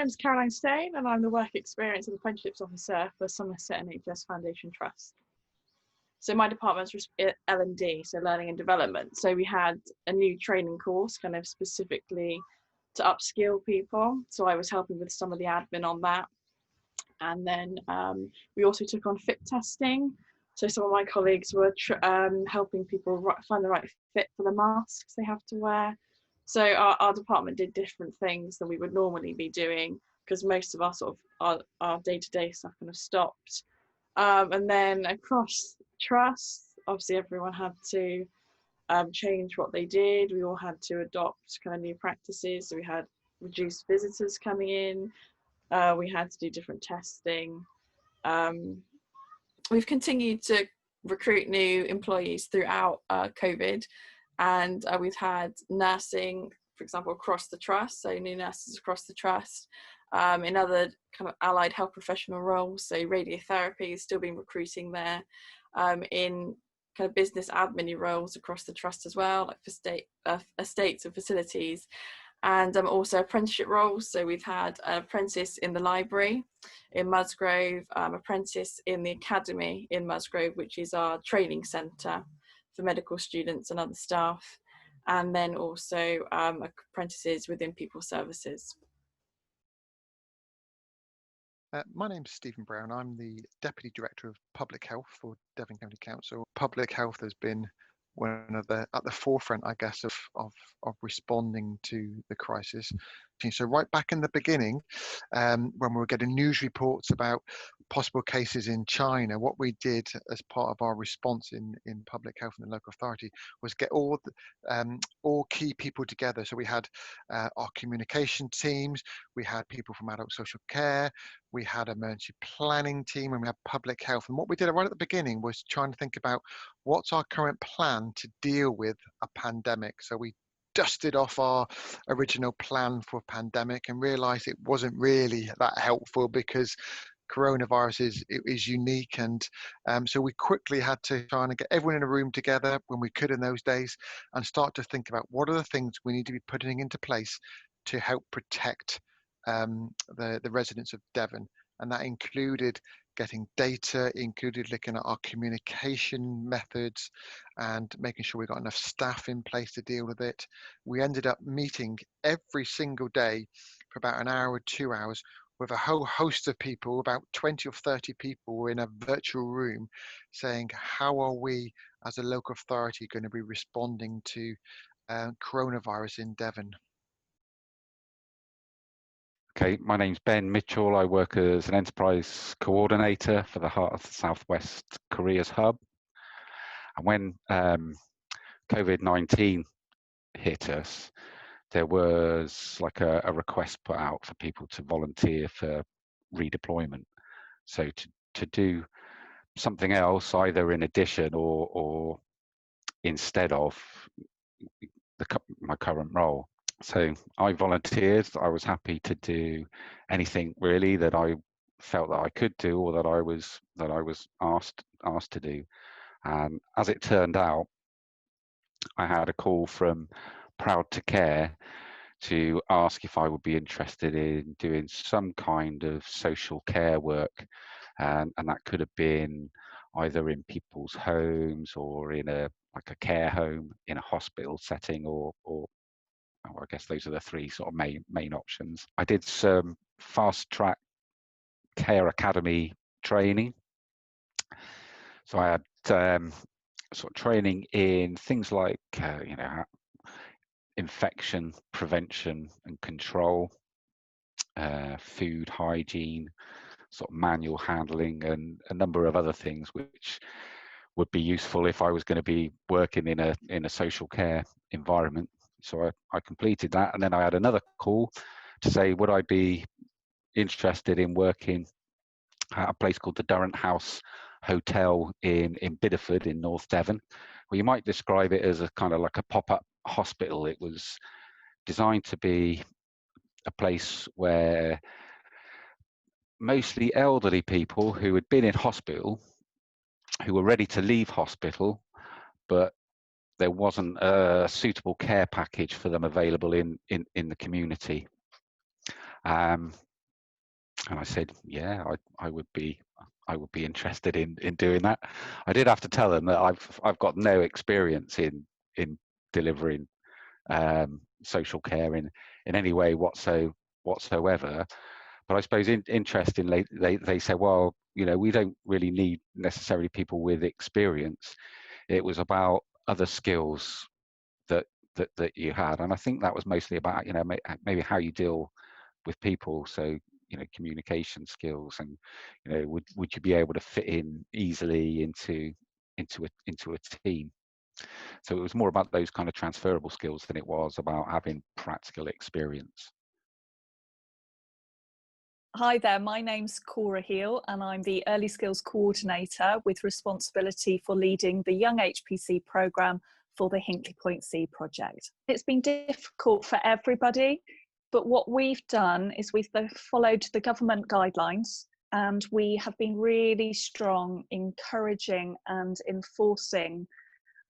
name's Caroline Stain and I'm the Work Experience and Apprenticeships Officer for Somerset NHS Foundation Trust. So my department's L&D, so Learning and Development. So we had a new training course kind of specifically to upskill people. So I was helping with some of the admin on that. And then we also took on fit testing. So some of my colleagues were helping people find the right fit for the masks they have to wear. So our department did different things than we would normally be doing because most of our day-to-day stuff kind of stopped. And then across trust, obviously everyone had to change what they did. We all had to adopt kind of new practices. So we had reduced visitors coming in. We had to do different testing. We've continued to recruit new employees throughout COVID, and we've had nursing, for example, across the trust, so new nurses across the trust. In other kind of allied health professional roles, so radiotherapy has still been recruiting there. In kind of business admin roles across the trust as well, like for estates and facilities. And also apprenticeship roles. So we've had an apprentice in the library in Musgrove, apprentice in the academy in Musgrove, which is our training centre for medical students and other staff. And then also apprentices within people services. My name's Stephen Brown. I'm the Deputy Director of Public Health for Devon County Council. Public health has been one of at the forefront, I guess, of responding to the crisis. So right back in the beginning, when we were getting news reports about possible cases in China, what we did as part of our response in public health and the local authority was get all key people together. So we had our communication teams, we had people from adult social care, we had emergency planning team, and we had public health. And what we did right at the beginning was trying to think about what's our current plan to deal with a pandemic. So we dusted off our original plan for a pandemic and realized it wasn't really that helpful because coronavirus is unique. And so we quickly had to try and get everyone in a room together when we could in those days and start to think about what are the things we need to be putting into place to help protect the residents of Devon. And that included getting data, included looking at our communication methods and making sure we got enough staff in place to deal with it. We ended up meeting every single day for about an hour or 2 hours with a whole host of people, about 20 or 30 people in a virtual room, saying, how are we as a local authority going to be responding to coronavirus in Devon? Okay, my name's Ben Mitchell. I work as an enterprise coordinator for the Heart of the Southwest Careers Hub. And when COVID-19 hit us, there was like a request put out for people to volunteer for redeployment. So to do something else, either in addition or instead of my current role. So I volunteered. I was happy to do anything really that I felt that I could do or that I was asked to do. And as it turned out, I had a call from Proud to Care to ask if I would be interested in doing some kind of social care work, and that could have been either in people's homes or in a care home, in a hospital setting, or I guess those are the three sort of main options. I did some fast track care academy training. So I had sort of training in things like, infection prevention and control, food hygiene, sort of manual handling, and a number of other things which would be useful if I was going to be working in a social care environment. So I completed that, and then I had another call to say, would I be interested in working at a place called the Durrant House Hotel in Bideford in North Devon. Well, you might describe it as a kind of like a pop-up hospital. It was designed to be a place where mostly elderly people who had been in hospital, who were ready to leave hospital, but there wasn't a suitable care package for them available in the community. And I said, yeah, I would be interested in doing that. I did have to tell them that I've got no experience in delivering social care in any way whatsoever. But I suppose interestingly, they say, well, we don't really need necessarily people with experience. It was about other skills that you had, and I think that was mostly about maybe how you deal with people. So communication skills, and would you be able to fit in easily into a team. So it was more about those kind of transferable skills than it was about having practical experience. Hi there, my name's Cora Heal and I'm the Early Skills Coordinator with responsibility for leading the Young HPC programme for the Hinkley Point C project. It's been difficult for everybody, but what we've done is we've followed the government guidelines, and we have been really strong encouraging and enforcing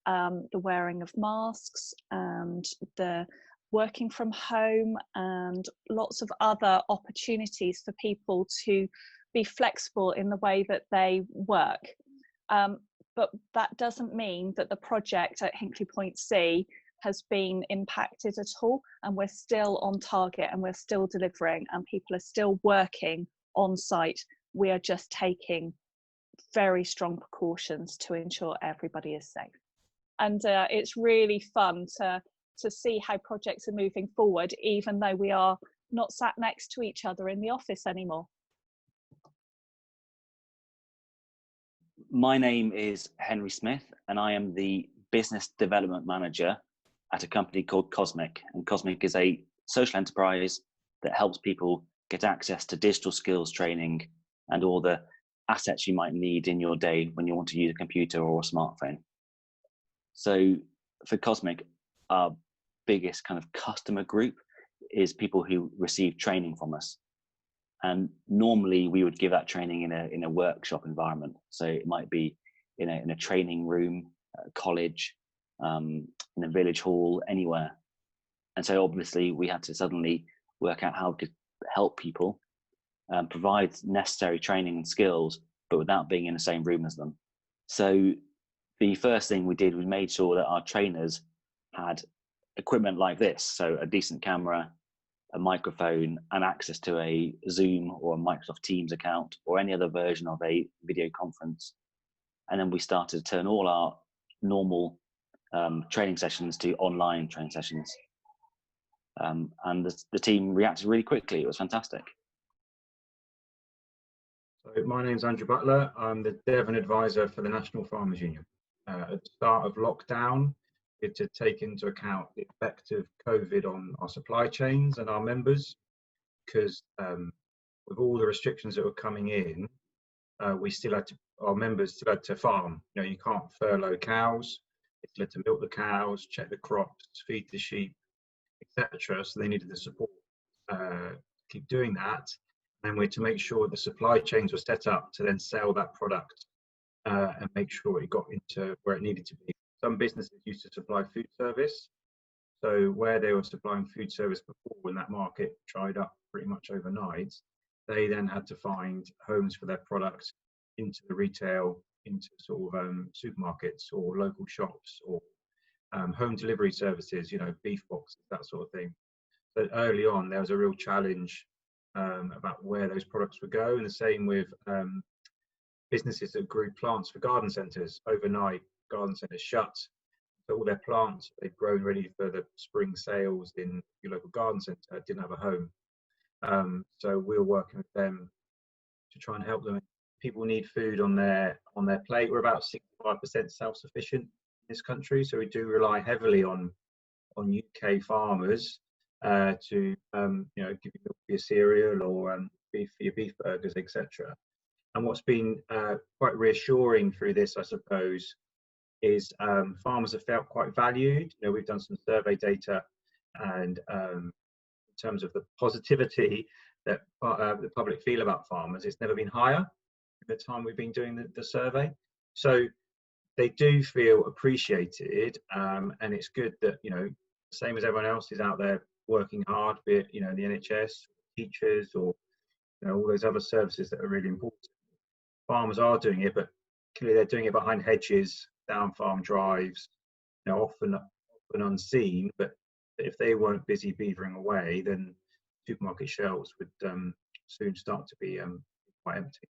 the wearing of masks and the working from home and lots of other opportunities for people to be flexible in the way that they work. But that doesn't mean that the project at Hinkley Point C has been impacted at all, and we're still on target and we're still delivering and people are still working on site. We are just taking very strong precautions to ensure everybody is safe. And it's really fun to see how projects are moving forward, even though we are not sat next to each other in the office anymore. My name is Henry Smith, and I am the Business Development Manager at a company called Cosmic. And Cosmic is a social enterprise that helps people get access to digital skills training and all the assets you might need in your day when you want to use a computer or a smartphone. So for Cosmic, our biggest kind of customer group is people who receive training from us. And normally we would give that training in a workshop environment. So it might be in a training room, a college, in a village hall, anywhere. And so obviously we had to suddenly work out how to help people provide necessary training and skills, but without being in the same room as them. So the first thing we did was made sure that our trainers had equipment like this. So a decent camera, a microphone, and access to a Zoom or a Microsoft Teams account or any other version of a video conference. And then we started to turn all our normal training sessions to online training sessions. And the team reacted really quickly. It was fantastic. So my name's Andrew Butler. I'm the Devon advisor for the National Farmers Union. At the start of lockdown, we had to take into account the effect of COVID on our supply chains and our members, because with all the restrictions that were coming in, our members still had to farm. You can't furlough cows. They still had to milk the cows, check the crops, feed the sheep, etc. So they needed the support to keep doing that. And we're to make sure the supply chains were set up to then sell that product and make sure it got into where it needed to be. Some businesses used to supply food service. So where they were supplying food service before, when that market dried up pretty much overnight, they then had to find homes for their products into the retail, into sort of supermarkets or local shops or home delivery services, beef boxes, that sort of thing. So early on, there was a real challenge about where those products would go. And the same with businesses that grew plants for garden centres. Overnight, garden centres shut. So all their plants they'd grown ready for the spring sales in your local garden centre didn't have a home. So we were working with them to try and help them. People need food on their plate. We're about 65% self-sufficient in this country, so we do rely heavily on UK farmers to give you milk for your cereal or beef for your beef burgers, etc. And what's been quite reassuring through this, I suppose, is farmers have felt quite valued. We've done some survey data, and in terms of the positivity that the public feel about farmers, it's never been higher in the time we've been doing the survey. So they do feel appreciated, and it's good that same as everyone else is out there working hard, be it the NHS, teachers, or all those other services that are really important. Farmers are doing it, but clearly they're doing it behind hedges, down farm drives, often unseen. But if they weren't busy beavering away, then supermarket shelves would soon start to be quite empty.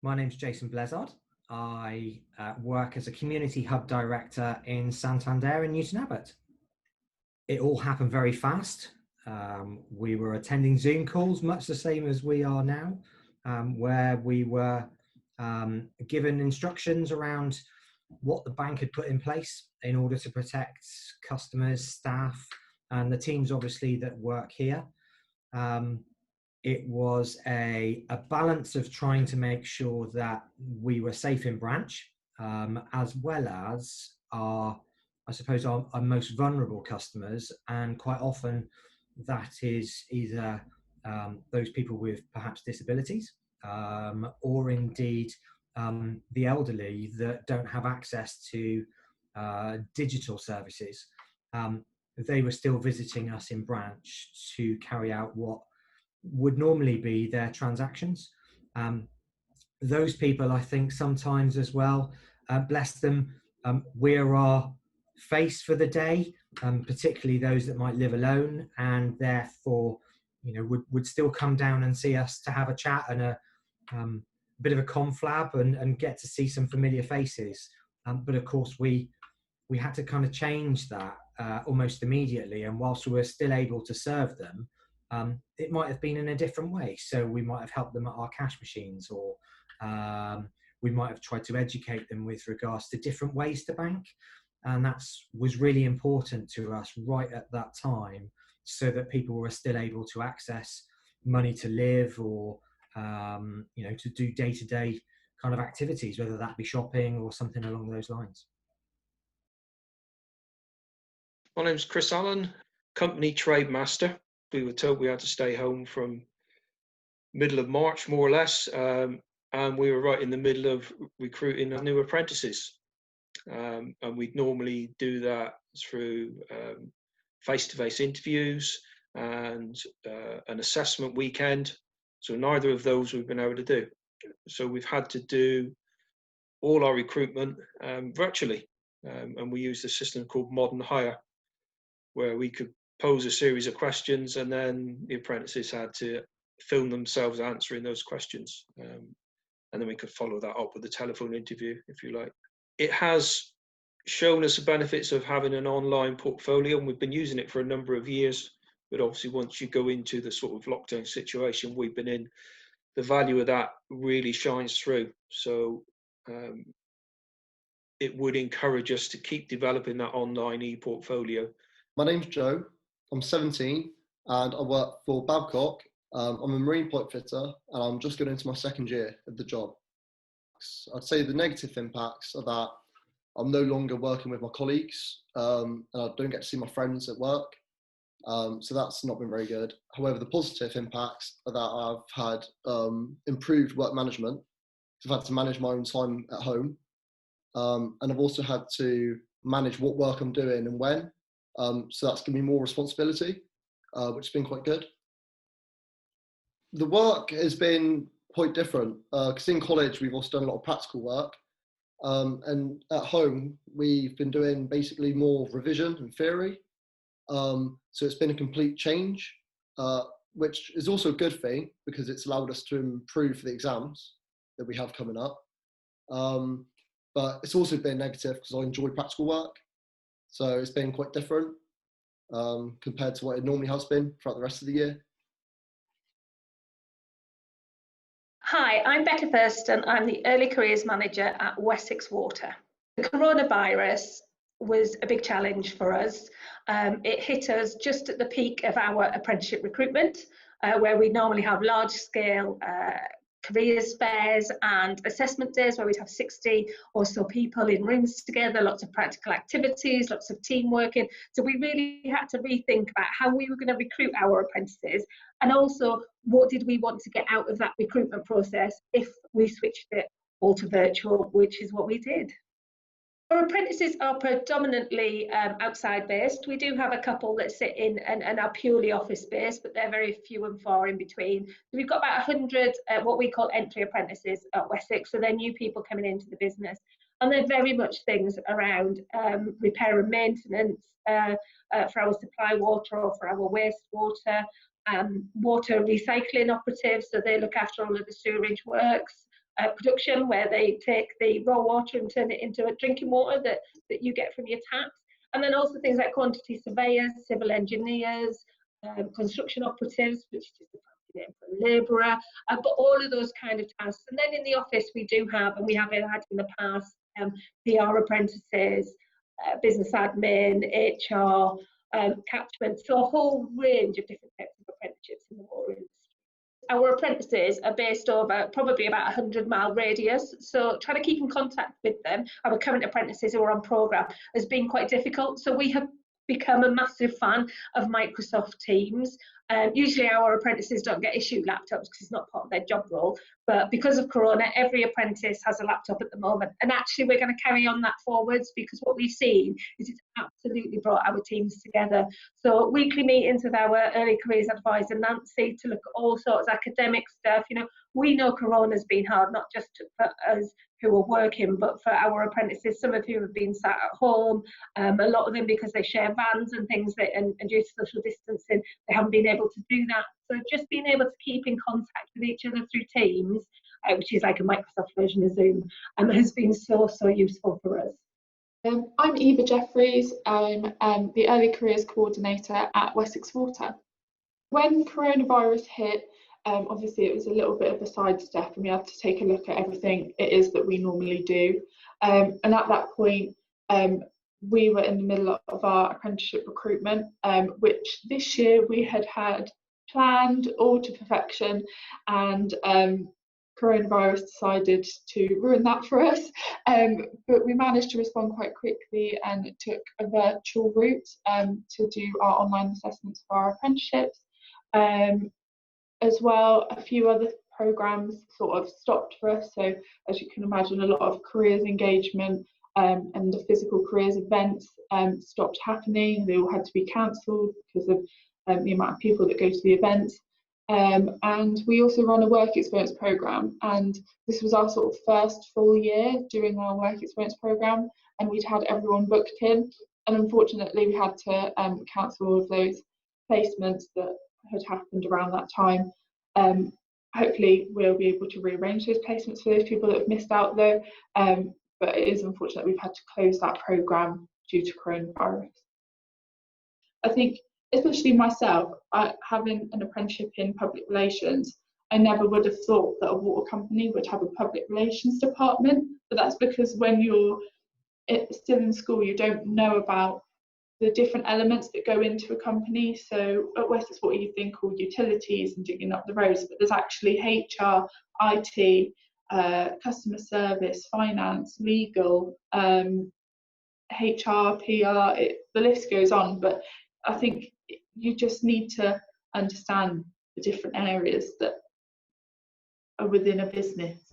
My name's Jason Blezard. I work as a community hub director in Santander and Newton Abbot. It all happened very fast. We were attending Zoom calls, much the same as we are now, where we were given instructions around what the bank had put in place in order to protect customers, staff, and the teams obviously that work here. It was a balance of trying to make sure that we were safe in branch, as well as our most vulnerable customers, and quite often that is either those people with perhaps disabilities, or indeed the elderly that don't have access to digital services. They were still visiting us in branch to carry out what would normally be their transactions. Those people, I think, sometimes as well, bless them, we're our face for the day, particularly those that might live alone, and therefore, would still come down and see us to have a chat and a bit of a conflab and get to see some familiar faces. But of course, we had to kind of change that almost immediately, and whilst we were still able to serve them, it might have been in a different way. So we might have helped them at our cash machines, or we might have tried to educate them with regards to different ways to bank. And that was really important to us right at that time, so that people were still able to access money to live, or to do day-to-day kind of activities, whether that be shopping or something along those lines. My name's Chris Allen, company trade master. We were told we had to stay home from middle of March, more or less, and we were right in the middle of recruiting new apprentices. And we'd normally do that through face-to-face interviews and an assessment weekend. So neither of those we've been able to do. So we've had to do all our recruitment virtually, and we used a system called Modern Hire, where we could pose a series of questions and then the apprentices had to film themselves answering those questions. And then we could follow that up with a telephone interview, if you like. It has shown us the benefits of having an online portfolio, and we've been using it for a number of years. But obviously, once you go into the sort of lockdown situation we've been in, the value of that really shines through. So it would encourage us to keep developing that online e-portfolio. My name's Joe. I'm 17 and I work for Babcock. I'm a marine pipe fitter and I'm just going into my second year of the job. I'd say the negative impacts are that I'm no longer working with my colleagues and I don't get to see my friends at work. So that's not been very good. However, the positive impacts are that I've had improved work management. I've had to manage my own time at home. And I've also had to manage what work I'm doing and when. So that's given me more responsibility, which has been quite good. The work has been quite different because in college we've also done a lot of practical work, and at home we've been doing basically more revision and theory. So it's been a complete change, which is also a good thing because it's allowed us to improve for the exams that we have coming up. But it's also been negative because I enjoy practical work. So it's been quite different compared to what it normally has been throughout the rest of the year. Hi, I'm Becca Thurston. I'm the Early Careers Manager at Wessex Water. The coronavirus was a big challenge for us. It hit us just at the peak of our apprenticeship recruitment, where we normally have large-scale careers fairs and assessment days where we'd have 60 or so people in rooms together, lots of practical activities, lots of team working. So we really had to rethink about how we were going to recruit our apprentices, and also what did we want to get out of that recruitment process if we switched it all to virtual, which is what we did. Our apprentices are predominantly outside based. We do have a couple that sit in and are purely office based, but they're very few and far in between. So we've got about 100 what we call entry apprentices at Wessex. So they're new people coming into the business. And they're very much things around repair and maintenance for our supply water or for our wastewater, water recycling operatives. So they look after all of the sewerage works. Production, where they take the raw water and turn it into a drinking water that you get from your taps, and then also things like quantity surveyors, civil engineers, construction operatives, which is the fancy name for labourer, but all of those kind of tasks. And then in the office we do have, and we have had in the past, PR apprentices, business admin, HR, catchment, so a whole range of different types of apprenticeships in the water industry. Our apprentices are based over probably about a 100-mile radius, so trying to keep in contact with them, our current apprentices who are on programme, has been quite difficult. So we have become a massive fan of Microsoft Teams. Usually our apprentices don't get issued laptops because it's not part of their job role, but because of Corona, every apprentice has a laptop at the moment. And actually we're going to carry on that forwards, because what we've seen is it's absolutely brought our teams together. So weekly meetings with our early careers advisor Nancy to look at all sorts of academic stuff. You know, we know Corona's been hard, not just for us who are working, but for our apprentices, some of whom have been sat at home, a lot of them because they share vans and things that, and due to social distancing, they haven't been able to do that. So just being able to keep in contact with each other through Teams, which is like a Microsoft version of Zoom, has been so useful for us. I'm Eva Jeffries. I'm the Early Careers Coordinator at Wessex Water. When coronavirus hit, obviously it was a little bit of a sidestep and we had to take a look at everything it is that we normally do. And at that point, we were in the middle of our apprenticeship recruitment, which this year we had planned all to perfection, and coronavirus decided to ruin that for us. But we managed to respond quite quickly and took a virtual route to do our online assessments for our apprenticeships. As well, a few other programs sort of stopped for us. So as you can imagine, a lot of careers engagement and the physical careers events stopped happening. They all had to be cancelled because of the amount of people that go to the events. And we also run a work experience program, and this was our sort of first full year doing our work experience program, and we'd had everyone booked in, and unfortunately we had to cancel all of those placements that had happened around that time. Hopefully we'll be able to rearrange those placements for those people that have missed out though, but it is unfortunate we've had to close that programme due to coronavirus. I think, especially myself, having an apprenticeship in public relations, I never would have thought that a water company would have a public relations department, but that's because when you're still in school you don't know about the different elements that go into a company. So at Wessex Water you think all utilities and digging up the roads, but there's actually HR, IT, customer service, finance, legal, HR, PR, the list goes on. But I think you just need to understand the different areas that are within a business